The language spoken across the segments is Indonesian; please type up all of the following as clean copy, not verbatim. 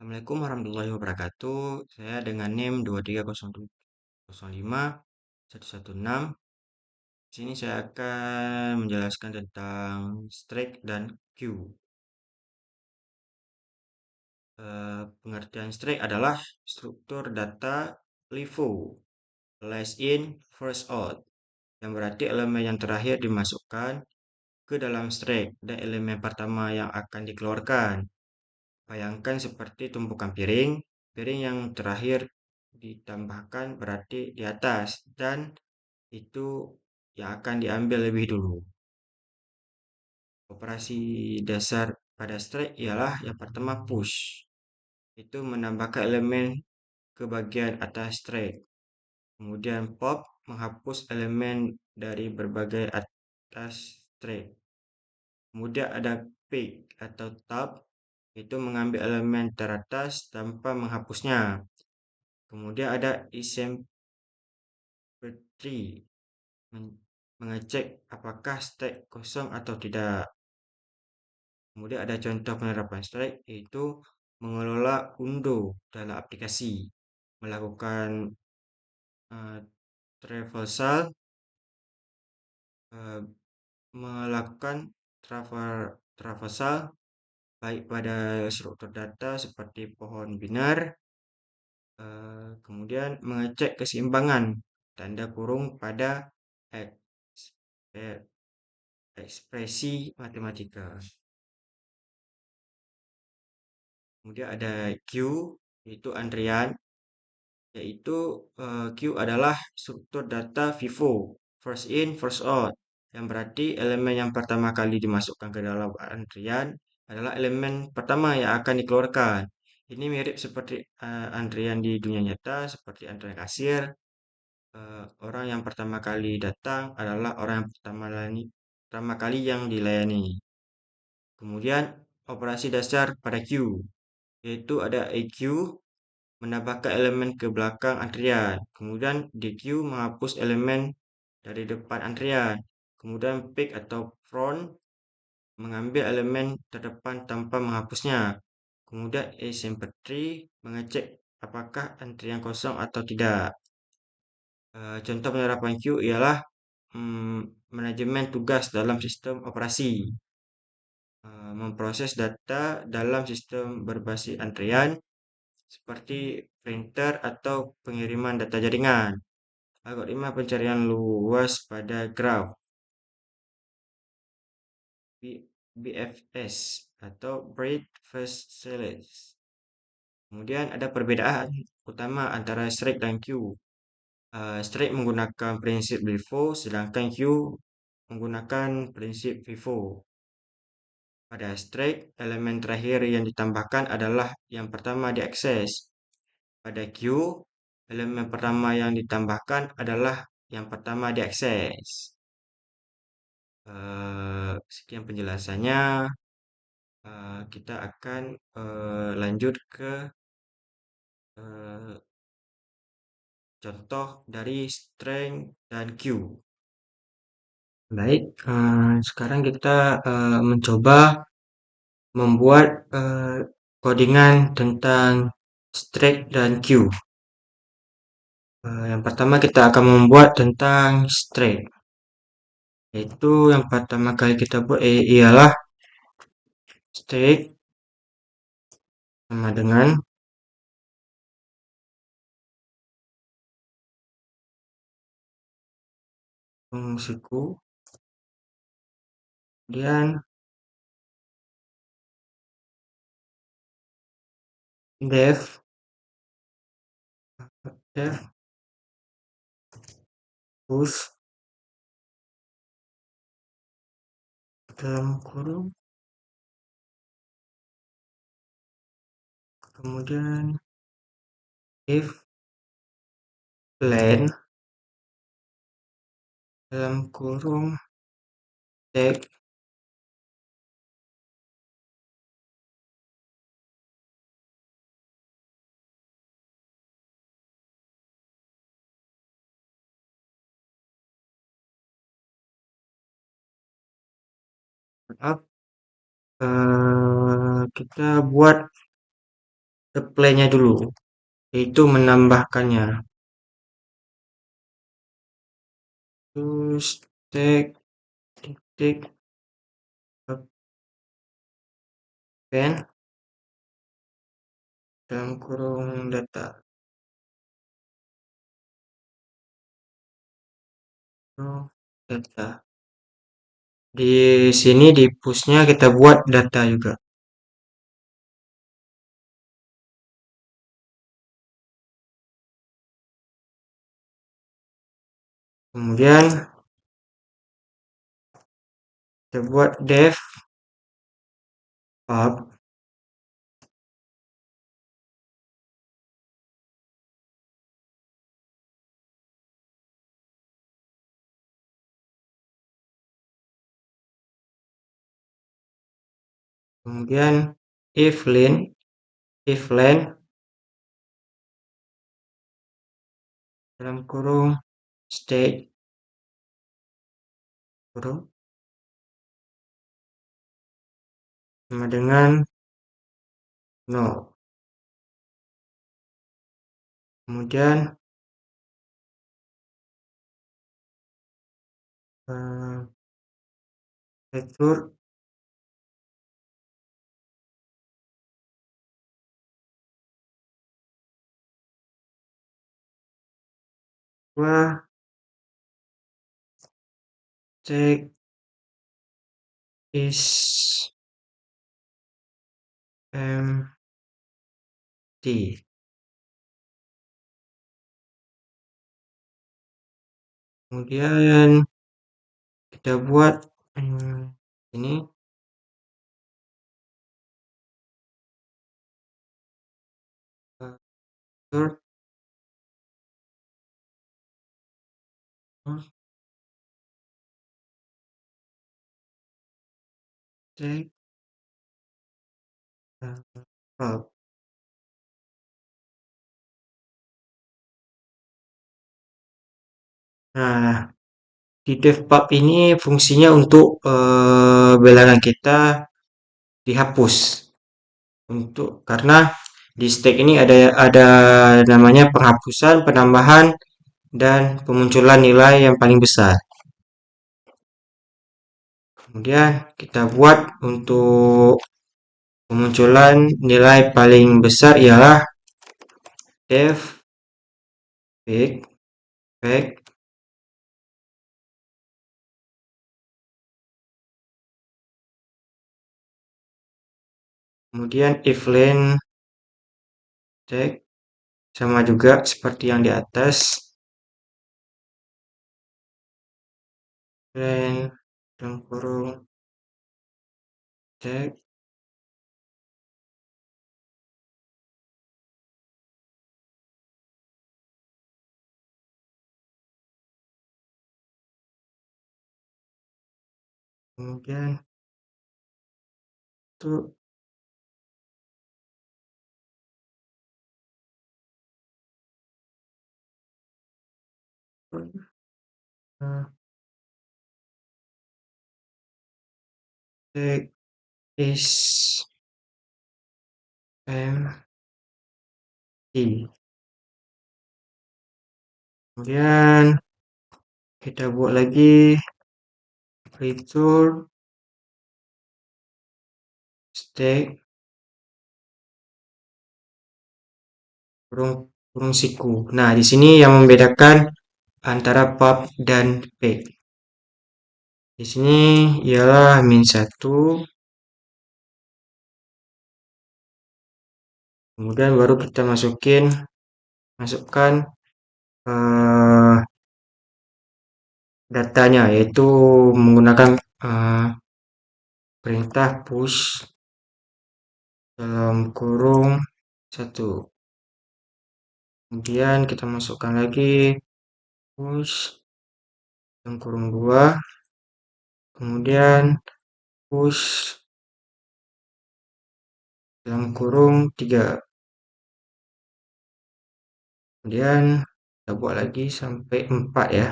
Assalamualaikum warahmatullahi wabarakatuh. Saya dengan NIM 23005116116. Di sini saya akan menjelaskan tentang streak dan queue. Pengertian streak adalah struktur data LIFO, last in, first out, yang berarti elemen yang terakhir dimasukkan ke dalam streak dan elemen pertama yang akan dikeluarkan. Bayangkan seperti tumpukan piring, piring yang terakhir ditambahkan berarti di atas dan itu yang akan diambil lebih dulu. Operasi dasar pada strike ialah yang pertama push. Itu menambahkan elemen ke bagian atas strike. Kemudian pop menghapus elemen dari berbagai atas strike. Kemudian ada pick atau tab, itu mengambil elemen teratas tanpa menghapusnya. Kemudian ada isempty, mengecek apakah stack kosong atau tidak. Kemudian ada contoh penerapan strike, yaitu mengelola undo dalam aplikasi, melakukan uh, traversal, uh, melakukan traversal baik pada struktur data seperti pohon binar, kemudian mengecek keseimbangan tanda kurung pada ekspresi matematika. Kemudian ada queue, yaitu antrian, yaitu queue adalah struktur data FIFO, first in, first out, yang berarti elemen yang pertama kali dimasukkan ke dalam antrian adalah elemen pertama yang akan dikeluarkan. Ini mirip seperti antrian di dunia nyata, seperti antrian kasir. Orang yang pertama kali datang adalah orang yang pertama kali yang dilayani. Kemudian operasi dasar pada queue, yaitu ada EQ, menambahkan elemen ke belakang antrian. Kemudian DQ menghapus elemen dari depan antrian. Kemudian pick atau front mengambil elemen terdepan tanpa menghapusnya. Kemudian asymmetry mengecek apakah antrian kosong atau tidak. Contoh penerapan queue ialah manajemen tugas dalam sistem operasi. Memproses data dalam sistem berbasis antrian seperti printer atau pengiriman data jaringan. Algoritma pencarian luas pada graf BFS atau Breadth First Search. Kemudian ada perbedaan utama antara strike dan queue. Strike menggunakan prinsip LIFO, sedangkan queue menggunakan prinsip FIFO. Pada strike, elemen terakhir yang ditambahkan adalah yang pertama diakses. Pada queue, elemen pertama yang ditambahkan adalah yang pertama diakses. Sekian penjelasannya. Kita akan lanjut ke eh, contoh dari strength dan queue. Baik, sekarang kita mencoba membuat codingan tentang strength dan queue. Yang pertama kita akan membuat tentang strength. Yaitu yang pertama kali kita buat ialah strength sama dengan fungsiku, kemudian def push dalam kurung, kemudian if len dalam kurung tag up, kita buat apply-nya dulu, yaitu menambahkannya. Terus tag titik append dalam kurung data. Kurung data. Di sini di push-nya kita buat data juga. Kemudian kita buat def pub, kemudian if len dalam kurung state kurung sama dengan no. Kemudian return check is empty. Kemudian kita buat ini uh, check pub. Nah, di dev pub ini fungsinya untuk bilangan kita dihapus untuk karena di stack ini ada namanya penghapusan, penambahan, dan pemunculan nilai yang paling besar. Kemudian kita buat untuk pemunculan nilai paling besar ialah def fake kemudian if len tag sama juga seperti yang di atas, len dalam kurung tag kemudian itu tag is empty. Kemudian kita buat lagi return stack kurung kurung siku. Nah, di sini yang membedakan antara pub dan peg. Di sini ialah min 1, kemudian baru kita masukkan eh, datanya, yaitu menggunakan perintah push dalam kurung 1. Kemudian kita masukkan lagi push dalam kurung 2, kemudian push dalam kurung 3. Kemudian kita buat lagi sampai 4 ya.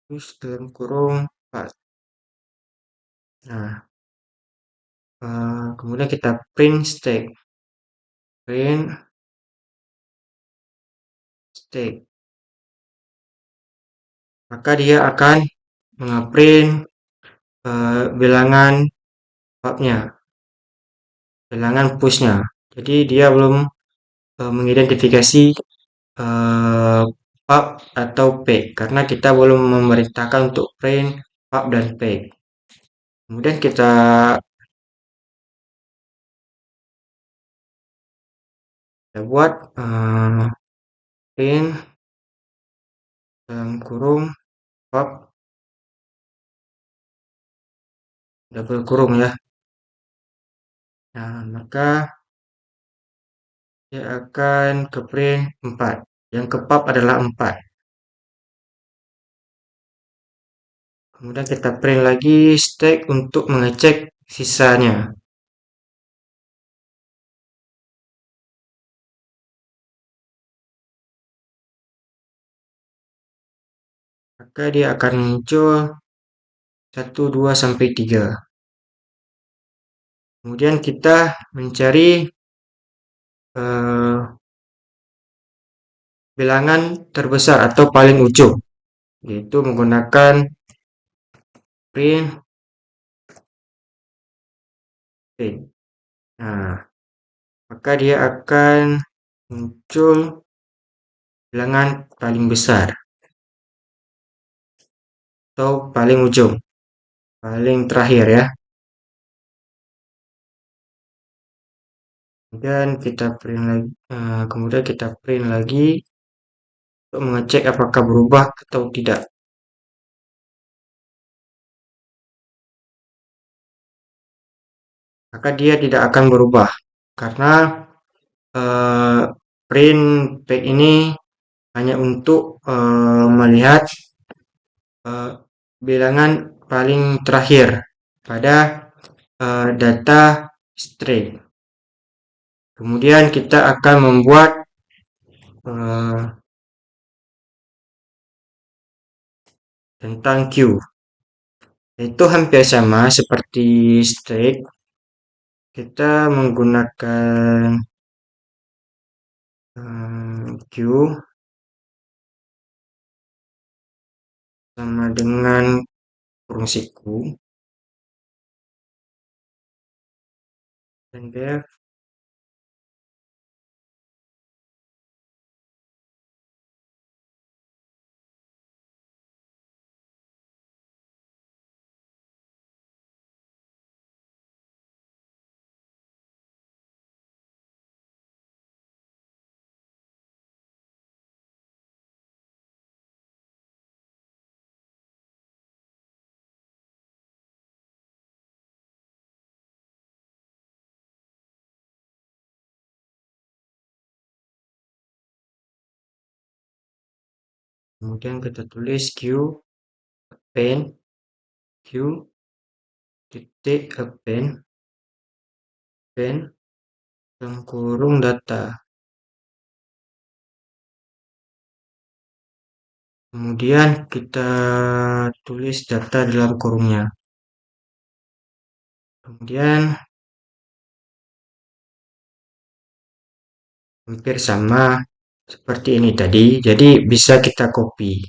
Push dalam kurung 4. Nah, kemudian kita print print state, maka dia akan mengeprint bilangan pubnya, bilangan pushnya. Jadi dia belum mengidentifikasi pub atau page karena kita belum memerintahkan untuk print pub dan page. Kemudian kita buat print dalam kurung pub double kurung ya. Nah, maka dia akan ke print 4. Yang ke pub adalah 4. Kemudian kita print lagi stack untuk mengecek sisanya. Maka dia akan muncul 1, 2, sampai 3. Kemudian kita mencari bilangan terbesar atau paling ujung, yaitu menggunakan print page. Nah, maka dia akan muncul bilangan paling besar atau paling ujung, paling terakhir ya. Kemudian kita print lagi untuk mengecek apakah berubah atau tidak. Maka dia tidak akan berubah karena print page ini hanya untuk melihat bilangan paling terakhir pada data string. Kemudian kita akan membuat tentang Q. Itu hampir sama seperti string. Kita menggunakan Q sama dengan kurung siku dan def. Kemudian kita tulis Q append Q titik append dalam kurung data. Kemudian kita tulis data dalam kurungnya. Kemudian hampir sama seperti ini tadi, jadi bisa kita copy.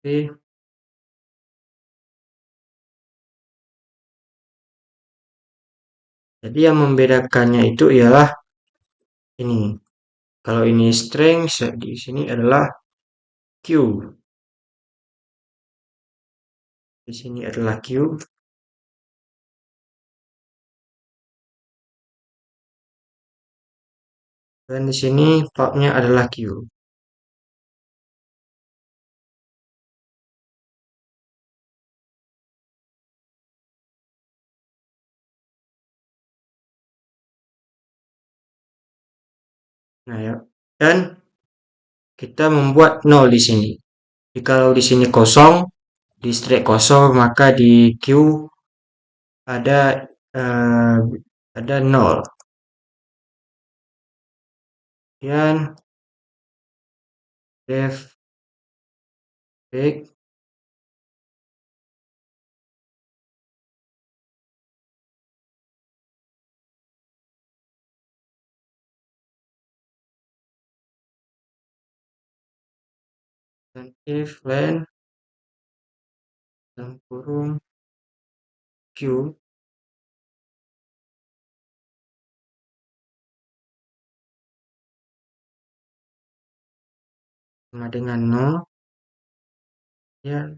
Oke. Jadi yang membedakannya itu ialah ini. Kalau ini string, di sini adalah Q. Di sini adalah Q. Dan di sini pubnya adalah Q. Nah ya, dan kita membuat 0 di sini. Jikalau di sini kosong, di string kosong, maka di Q ada eh, ada 0. Kemudian def big dan if len dalam kurung q sama dengan 0, ya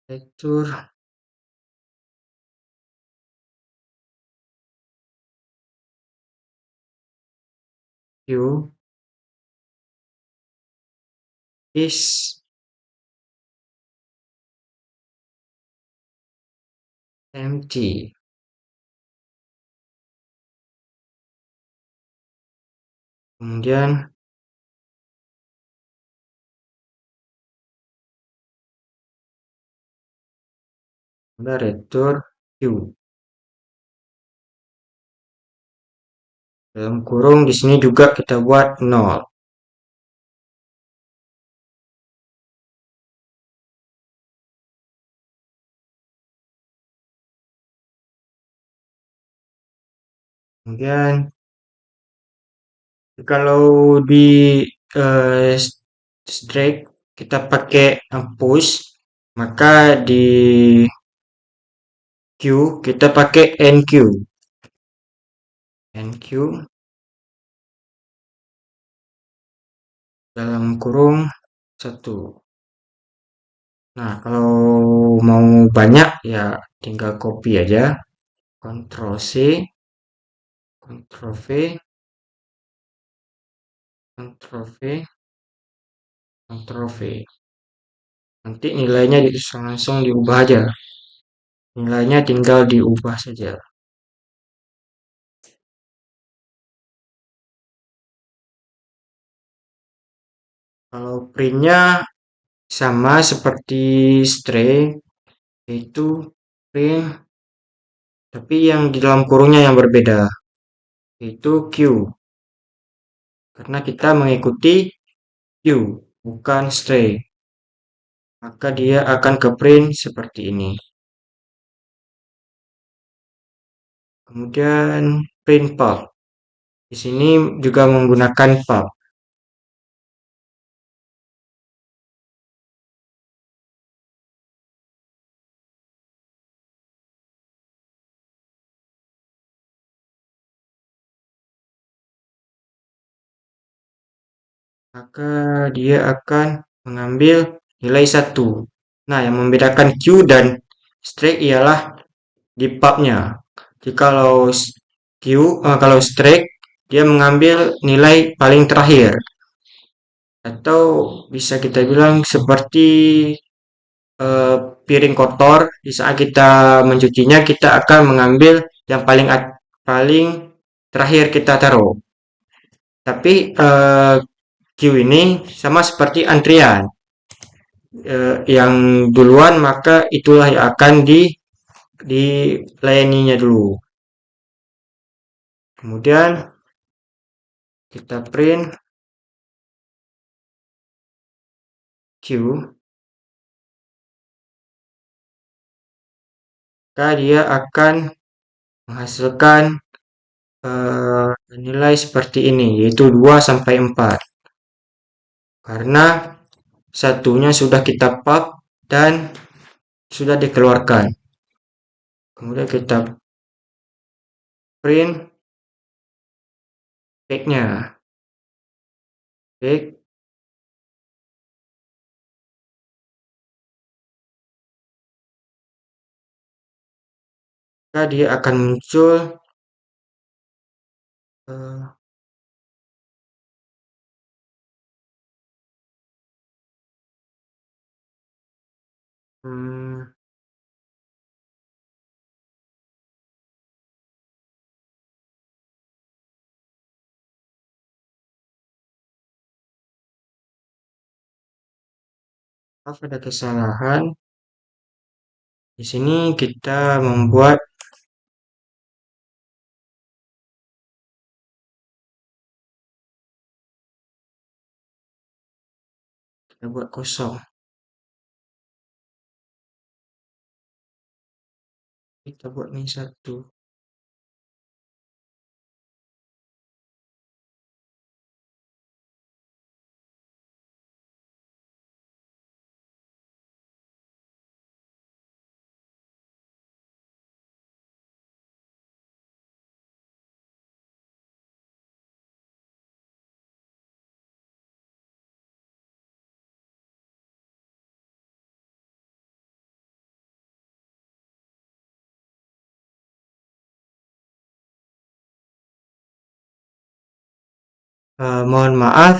lecture q is empty. Kemudian ada return q. Dalam kurung di sini juga kita buat 0. Kemudian kalau di eh, strike kita pakai push, maka di Q kita pakai NQ. NQ dalam kurung 1. Nah, kalau mau banyak ya tinggal copy aja. Ctrl C, Ctrl V, Ctrl V, Ctrl V. Nanti nilainya langsung diubah aja. Nilainya tinggal diubah saja. Kalau printnya sama seperti string, yaitu print, tapi yang di dalam kurungnya yang berbeda, yaitu Q. Karena kita mengikuti Q, bukan string. Maka dia akan ke print seperti ini. Kemudian print pub. Di sini juga menggunakan pub. Maka dia akan mengambil nilai 1. Nah, yang membedakan Q dan string ialah di pubnya. Jika kalau string dia mengambil nilai paling terakhir, atau bisa kita bilang seperti eh, piring kotor. Di saat kita mencucinya, kita akan mengambil yang paling terakhir kita taruh. Tapi queue ini sama seperti antrian. Yang duluan maka itulah yang akan dilayaninya dulu. Kemudian kita print queue, maka dia akan menghasilkan nilai seperti ini, yaitu 2 sampai 4. Karena satunya sudah kita pub dan sudah dikeluarkan. Kemudian kita print back-nya. Back, maka dia akan muncul eh, hmm, maaf ada kesalahan. Di sini kita membuat kita buat kosong. Kita buat nih satu. Mohon maaf,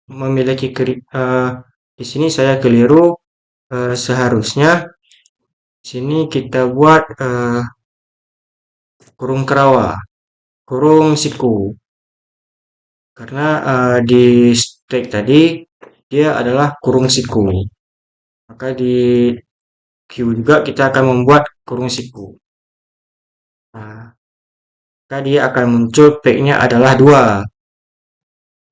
memiliki di sini saya keliru. Seharusnya di sini kita buat kurung kerawa, kurung siku. Karena di stake tadi dia adalah kurung siku. Maka di Q juga kita akan membuat kurung siku. Nah, maka dia akan muncul tag-nya adalah 2.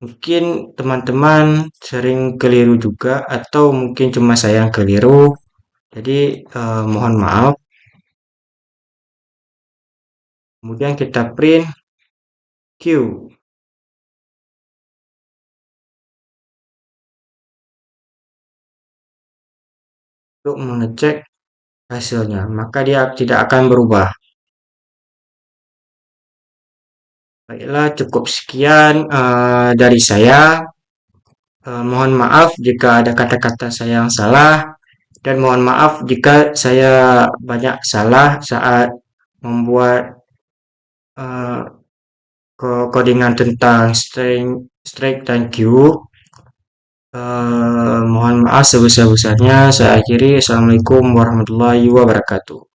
Mungkin teman-teman sering keliru juga atau mungkin cuma saya yang keliru. Jadi mohon maaf. Kemudian kita print Q untuk mengecek hasilnya. Maka dia tidak akan berubah. Baiklah, cukup sekian dari saya. Mohon maaf jika ada kata-kata saya yang salah. Dan mohon maaf jika saya banyak salah saat membuat eh, codingan tentang strike dan queue. Mohon maaf sebesar-besarnya. Saya akhiri. Assalamualaikum warahmatullahi wabarakatuh.